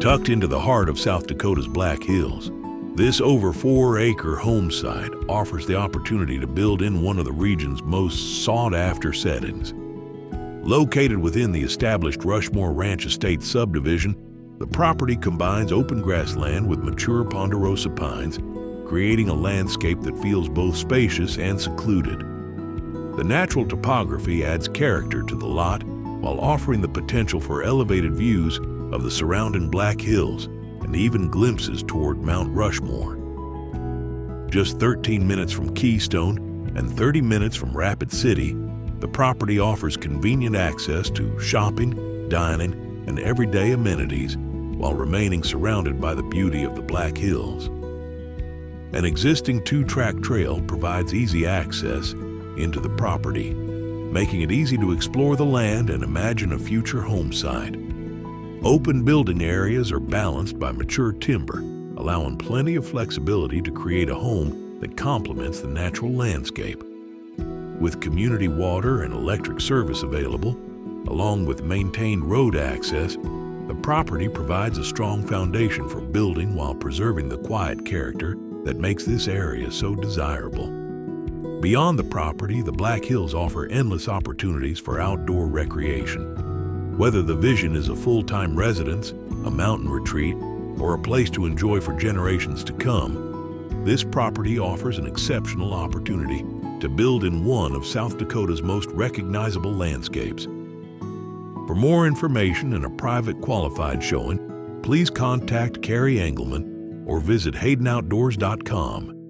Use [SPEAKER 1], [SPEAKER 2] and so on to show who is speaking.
[SPEAKER 1] Tucked into the heart of South Dakota's Black Hills, this over 4-acre home site offers the opportunity to build in one of the region's most sought-after settings. Located within the established Rushmore Ranch Estates subdivision, the property combines open grassland with mature Ponderosa pines, creating a landscape that feels both spacious and secluded. The natural topography adds character to the lot while offering the potential for elevated views of the surrounding Black Hills and even glimpses toward Mount Rushmore. Just 13 minutes from Keystone and 30 minutes from Rapid City, the property offers convenient access to shopping, dining, and everyday amenities while remaining surrounded by the beauty of the Black Hills. An existing 2-track trail provides easy access into the property, making it easy to explore the land and imagine a future home site. Open building areas are balanced by mature timber, allowing plenty of flexibility to create a home that complements the natural landscape. With community water and electric service available, along with maintained road access, the property provides a strong foundation for building while preserving the quiet character that makes this area so desirable. Beyond the property, the Black Hills offer endless opportunities for outdoor recreation. Whether the vision is a full-time residence, a mountain retreat, or a place to enjoy for generations to come, this property offers an exceptional opportunity to build in one of South Dakota's most recognizable landscapes. For more information and a private qualified showing, please contact Carrie Engelman or visit HaydenOutdoors.com.